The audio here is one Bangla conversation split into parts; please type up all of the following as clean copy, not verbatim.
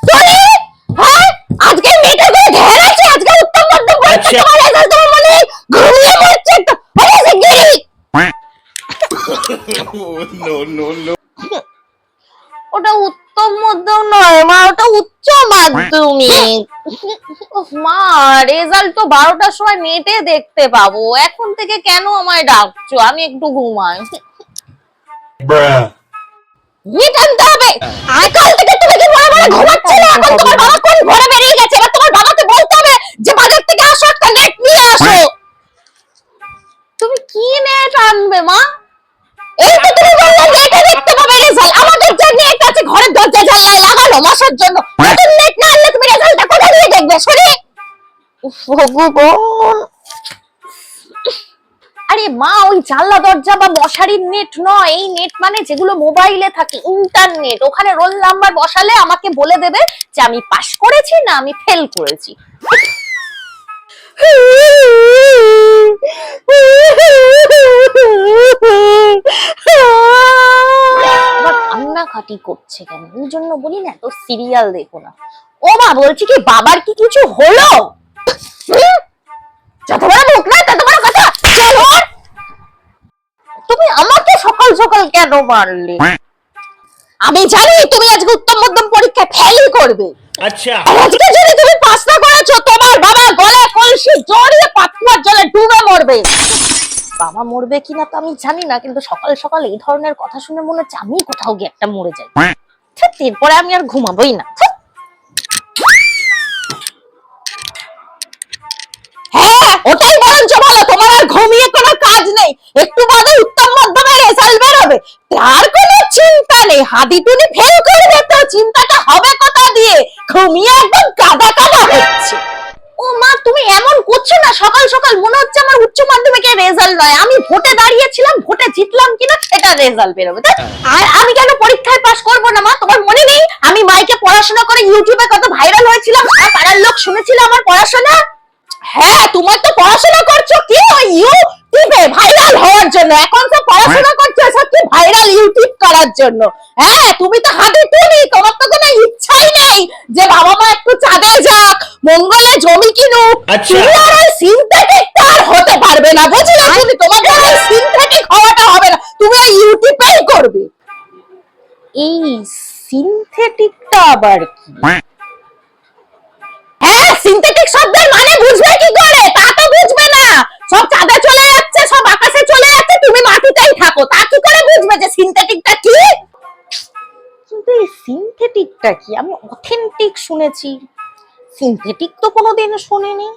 টনি হ্যাঁ আজকে মেয়েটার করে ধ্যান আছে, আজকে উত্তম মধ্যম পরীক্ষা তোমার রেজাল্ট তোমার মনে নেই? ঘুমিয়ে মরছে তো আরে শিগগিরই। No, no, no. ওটা উত্তম মধ্যম নয় মা, ওটা উচ্চ মাধ্যমিক। মা রেজাল্ট তো 12টার সময় নেটে দেখতে পাবো, এখন থেকে কেন আমায় ডাকছো? আমি একটু ঘুমাই। নেট আনতে হবে। আর কাল থেকে তুমি কি মনে মনে ঘুমাচ্ছিলে? এখন তোমার বাবা কোন ঘরে বেরিয়ে গেছে, এবার তোমার বাবাকে বলতে হবে যে বাজার থেকে আসো একটা নেট নিয়ে আসো। তুমি কি নেট আনবে মা? এই তো তুমি বললে নেটে দেখতে পাবে রেজাল্ট, আমাদের যে নেট আছে ঘরের দরজা জানলায় লাগানো মশার জন্য, নতুন নেট না আনলে তুমি রেজাল্টটা কোথা দিয়ে দেখবে শুনি? ভগবান। আরে মা ওই জানলা দরজা বা মশারির নেট নয়, এই নেট মানে যেগুলো মোবাইলে থাকে, ইন্টারনেট। ওখানে রোল নাম্বার বসালে আমাকে বলে দেবে যে আমি পাস করেছি না আমি ফেল করেছি। কান্নাকাটি করছে কেন? এই জন্য বলি না তো সিরিয়াল দেখো না। ও মা বলছি কি বাবার কি কিছু হলো? যত বড় মুখ না তত বড় কথা। চলো তুমি আমাকে সকাল সকাল কেন মারলে? আমি জানি তুমি আজকে উত্তম মধ্যম পরীক্ষায় ফেল করবে। আচ্ছা আজকে যদি তুমি পাস না করেছো তোমার বাবা গলায় কলসি জড়িয়ে পাতলার জলে ডুবে মরবে। বাবা মরবে কিনা তো আমি জানি না, কিন্তু সকাল সকাল এই ধরনের কথা শুনে মনে হচ্ছে আমি কোথাও গিয়ে একটা মরে যাই। এরপরে আমি আর ঘুমাবোই না। হ্যাঁ ওটাই বরঞ্চ ভালো, তোমার আর ঘুমিয়ে কোনো কাজ নেই। একটু বাদে উত্তম মধ্যমের রেজাল্ট বেরোবে, তার কোনো চিন্তা নেই। হাদিটুনি ফেল করবে তো চিন্তাটা হবে কোথা দিয়ে? ঘুমিয়ে একদম কাদা কাদা হচ্ছে। ও মা তুমি এমন করছো না, সকাল সকাল মনে হচ্ছে আমার উচ্চ মাধ্যমিকের রেজাল্ট নয়, আমি ভোটে দাঁড়িয়েছিলাম, ভোটে জিতলাম কিনা সেটা রেজাল্ট বেরোবে। আর আমি কেন পরীক্ষায় পাস করবো না? মা তোমার মনে নেই আমি মাইকে পড়াশোনা করে ইউটিউবে কত ভাইরাল হয়েছিলাম, আর পাড়ার লোক শুনেছিল আমার পড়াশোনা। হ্যাঁ তোমার তো পড়াশোনা করছো কি ওই ইউটিউবে ভাইরাল হওয়ার জন্য, এখন তো পড়াশোনা করছো সব কি ভাইরাল ইউটিউব করার জন্য। হ্যাঁ তুমি তো হাদিটুনি, তোমার তো কোনো ইচ্ছাই নেই যে বাবা মা একটু চাঁদে যাক, মঙ্গলে জমি কিনুক। তুমি আর ওই সিনথেটিকটা আর হতে পারবে না, বুঝলে? তুমি তোমাকে ওই সিনথেটিক হওয়াটা হবে না, তুমি ওই ইউটিউবেই করবে। এই সিনথেটিকটা আবার কি? হ্যাঁ সিনথেটিক শব্দের মানে বুঝবে কি করে? তা তো বুঝবে না। সব চাঁদে চলে যাচ্ছে, সব আকাশে চলে যাচ্ছে, তুমি মাটিতেই থাকো, তা কি করে বুঝবে যে সিনথেটিকটা কি? কিন্তু এই সিনথেটিকটা কি? আমি অথেন্টিক শুনেছি, সিনথেটিক তো কোনোদিন শুনিনি।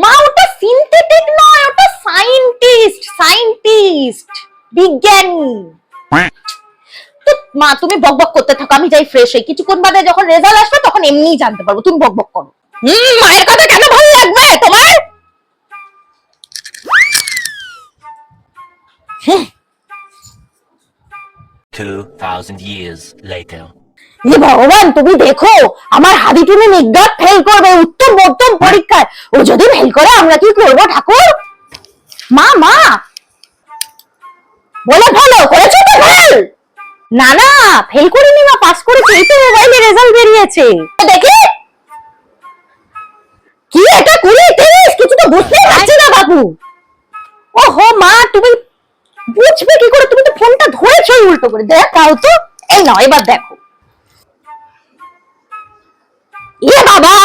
মা ওটা সিনথেটিক নয়, ওটা সায়েন্টিস্ট বিজ্ঞানী। মা তুমি বকবক করতে থাকো, আমি যাই ফ্রেশ হই, কিছুক্ষণ বাদে যখন রেজাল্ট আসবে তখন এমনিই জানতে পারবো। তুমি বকবক করো। মায়ের কথা কেন ভালো লাগবে তোমার? 2000 years later. ভগবান তুমি দেখো আমার হাদিটুনি নিজ্ঞাত ফেল করবে উত্তম মধ্যম পরীক্ষায়। ও যদি ফেল করে আমরা কি করব ঠাকুর? মা মা বলে ভালো করেছো তো ফেল? না না ফেল করিনি মা, পাস করেছি, এই তো মোবাইলে রেজাল্ট বেরিয়েছে। দেখি কি এটা 20-30 কিছু তো বুঝতেই পারছি না বাবু। ওহো মা তুমি বুঝবে কি করে? তুমি তো ফোনটা ধরেছো উল্টো করে, দেখাও তো। এই নাও এবার দেখো। এ বাবা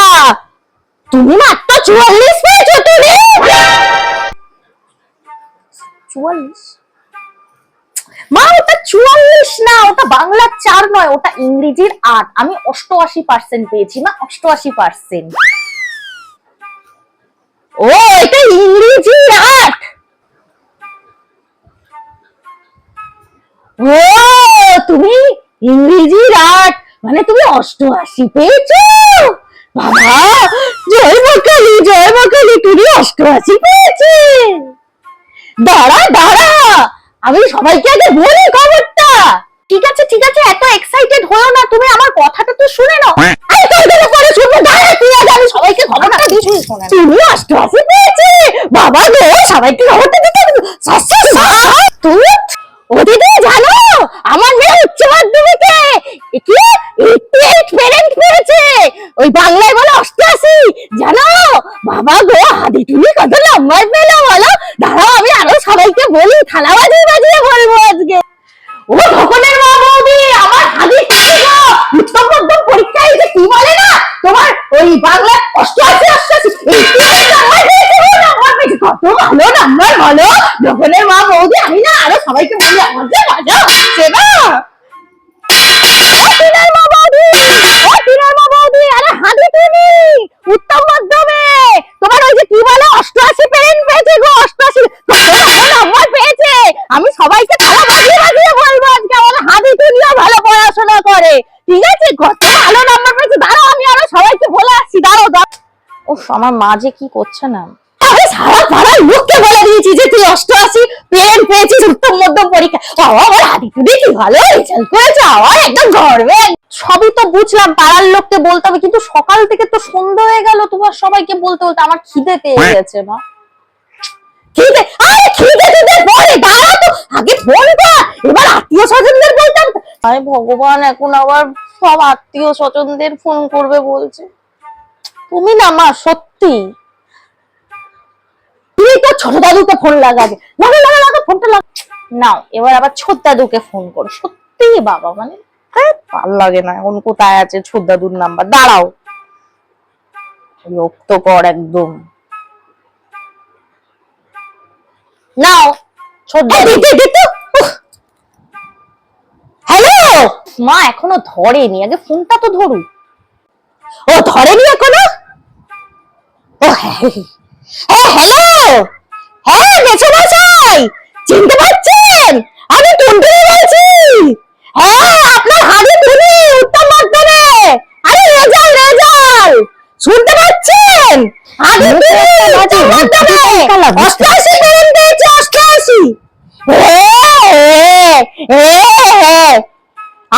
তুমি মাত্র 44 পেয়েছো। তুমি 44? মা ওটা 44 না, ওটা বাংলা 4 নয়, ওটা ইংরেজির 8। আমি 88% পেয়েছি মা, 88%। ও এটা ইংরেজি 8। ও তুমি ইংরেজির 8 মানে তুমি 88 পেয়েছো? বাবা জয় মা কালী তুমি 88 পেয়েছে। দাঁড়া দাঁড়া আমি সবাইকে আগে বলি খবরটা। ঠিক আছে এত এক্সাইটেড হও না, তুমি আমার কথাটা তো শুনে নাও। আরে তোর পরে শুনবো, দাঁড়া তুই আগে আমি সবাইকে খবরটা দিই। তুমি 88 পেয়েছে বাবা গো, সবাইকে খবরটা দিতে। তুমি ও দিদি জানো আমার মেয়ে উচ্চ মাধ্যমিক হাদি তুমি কত নাম্বার পেলো বলো? দাঁড়াও আমি আরো সবাইকে বলি, থালা বাজিয়ে বাজিয়ে বলবো আজকে। ও ভগবানের মা বৌদি, আমার হাদি তুমি গো, উত্তম মধ্যম পরীক্ষায় যে কি বলে না তোমার ওই বাংলা 88 এই নাম্বার পেয়েছে গো, নাম্বার পেয়েছে, কত ভালো নাম্বার বলো ভগবানের মা বৌদি। আমি না আরো সবাইকে বলি আমার যে মজা হচ্ছে না। টিনার মা বৌদি, ও টিনার মা বৌদি, আরে হাদি তুমি উত্তম মাধ্যমে তোমার ওই যে কি বলে 88 পেরেন্ট পেয়েছে গো, 88 কত ভালো নাম্বার পেয়েছে। আমি সবাইকে তালা বাজিয়ে বাজিয়ে বলবো আজকে আমার হাদি তুমিও ভালো পড়াশোনা করে, ঠিক আছে? কত ভালো নাম্বার পেয়েছে, দাঁড়াও আমি আরো সবাইকে বলে আসছি, দাঁড়াও দাঁড়াও। উফ, আমার মা যে কি করছে না। আমি সারা পাড়ার লোককে বলে দিয়েছি যে তুই 88 পেরেন্ট পেয়েছিস উত্তম মধ্যম পরীক্ষা। বাবা আমার হাদি তুমি কি ভালো রেজাল্ট করেছো, আমার একদম গর্বে। সবই তো বুঝলাম, পাড়ার লোককে বলতে হবে, কিন্তু সকাল থেকে তো সন্ধ্যা হয়ে গেল, তোমার সবাইকে বলতে বলতে আমার খিদে পেয়ে গেছে মা। খিদে, আরে খিদে খিদে পরে দাঁড়াও তো, আগে ফোনটা এবার আত্মীয় স্বজনদের বলতাম। আরে ভগবান, এখন আবার সব আত্মীয় স্বজনদের ফোন করবে বলছে। তুমি না মা, সত্যি তুই তো ছোট দাদুকে ফোন লাগাবে, লাগা লাগা লাগা ফোনটা লাগা। নাও, এবার আবার ছোট দাদুকে ফোন করো। সত্যি বাবা, মানে ভাল লাগে না। এখন কোথায় আছে ছোট দাদুর নাম্বার? দাঁড়াও, বিরক্ত কর একদম। নাও ছোট দাদু। হ্যালো মা এখনো ধরেনি, আগে ফোনটা তো ধরুক। ও ধরেনি এখনো? ও হ্যালো, হ্যাঁ মেসোমশাই চিনতে পারছেন? আমি টুনটুনি বলছি। হ্যাঁ আপনার হাদি তুমি উত্তম মাধ্যমে, আরে রেজাল্ট রেজাল্ট শুনতে পাচ্ছেন? হাদি তুমি উত্তম মাধ্যমে 88 পেরেন্ট পেয়েছে, 88।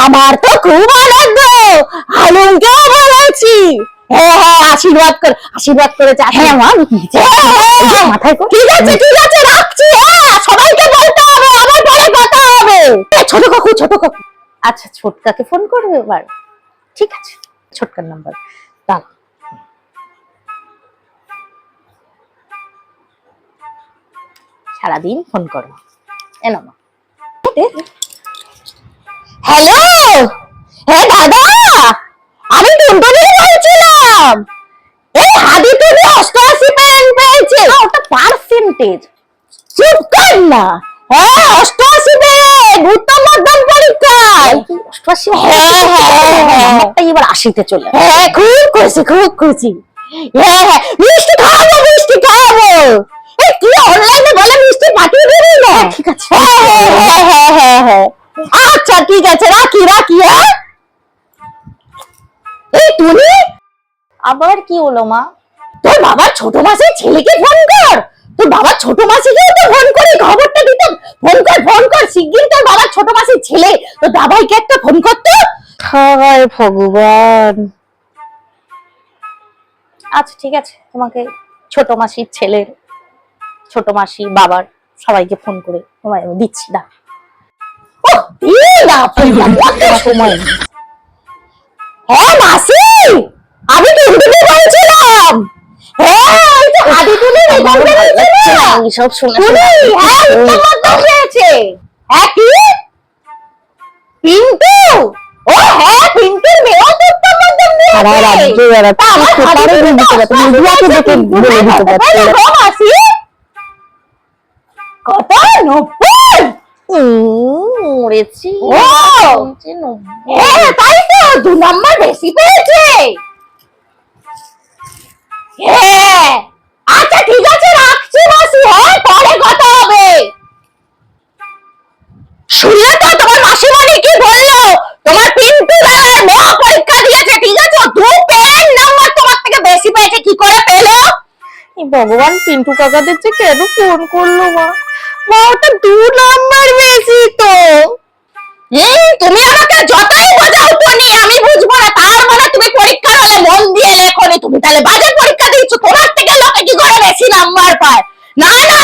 আমার তো খুব আনন্দ, হালুমকেও বলেছি। হ্যাঁ হ্যাঁ আশীর্বাদ করেছে। হ্যাঁ মা মাথায় ঠিক আছে ঠিক আছে রাখছি। হ্যাঁ সবাইকে বলতে হবে, আবার পরে কথা হবে। ছোট কাকু ছোট কাকু। আচ্ছা, ছোটকাকে ফোন করবে এবার? ঠিক আছে, ছোটকার নাম্বার দাও। সারাদিন ফোন করো, এনো মা। হ্যালো, হ্যাঁ দাদা আমি টুনটুনি বলছিলাম। এই হাদি তুমি 88 পেরেন্ট পেয়েছে। ওটা পার্সেন্টেজ। চুপ কর না। হ্যাঁ 88 পেরেন্ট উত্তম মধ্যম পরীক্ষায়। 88? হ্যাঁ হ্যাঁ নাম্বারটা এবার 80-তে চলে। হ্যাঁ খুব খুশি খুব খুশি। হ্যাঁ হ্যাঁ মিষ্টি খাওয়াবো মিষ্টি খাওয়াবো। এই কি অনলাইনে বলে মিষ্টি পাঠিয়ে দিবি না? ঠিক আছে। হ্যাঁ হ্যাঁ হ্যাঁ হ্যাঁ আচ্ছা ঠিক আছে রাখি রাখি। হ্যাঁ এই টুনি, আবার কি হলো মা? তোর বাবার ছোট মাসির ছেলেকে ফোন কর। তোর বাবার ছোট মাসিকেও তো ফোন করে খবরটা দিতে। ফোন কর শিগগির, তোর বাবার ছোট মাসির ছেলে তোর দাদাইকে একটা ফোন করতো। হায় ভগবান। আচ্ছা ঠিক আছে, তোমাকে ছোট মাসির ছেলের, ছোট মাসি বাবার সবাইকে ফোন করে তোমায় আমি দিচ্ছি। না ও দিই না সময় নেই। হ্যাঁ মাসি আমি টুনটুনি বলছিলাম। হ্যাঁ ওই যে হাদি তুলি রেজাল্ট বেরিয়েছে না, এইসব শুনে টুনি হ্যাঁ উত্তম মধ্যম পেয়েছে। হ্যাঁ কি পিন্টু? ও হ্যাঁ পিন্টুর মেয়েও তো উত্তম মধ্যম সারা রাজ্যে দিয়েছে। যারা তা আমার পেপারে হাদি দিতে পারে, তুমি মিডিয়াকে দেখে বলে দিতে পারছো। গো মাসি কত 90? মরেছি। ও! বলছে 90। হ্যাঁ তাই তো 2 নাম্বার বেশি পেয়েছে। হ্যাঁ আচ্ছা ঠিক আছে রাখছি মাসি। হ্যাঁ পরে কথা হবে। শুনলে তো তোমার মাসিমণি কি বললো? তোমার পিন্টু দাদার মেয়ে পরীক্ষা দিয়েছে, ঠিক আছে? 2 পেরেন্ট নাম্বার তোমার থেকে বেশি পেয়েছে, কি করে পেলো? এই ভগবান, পিন্টু কাকাদের যে কেন ফোন করলো মা? মা ওটা 2 নাম্বার বেশি তো। তুমি আমাকে যতই বোঝাও টনি আমি বুঝবো না। তার মানে তুমি পরীক্ষার হলে মন দিয়ে লেখনি, তুমি তাহলে বাজে পরীক্ষা দিচ্ছ, তোমার থেকে লোকে কি করে বেশি নাম্বার পায়? না না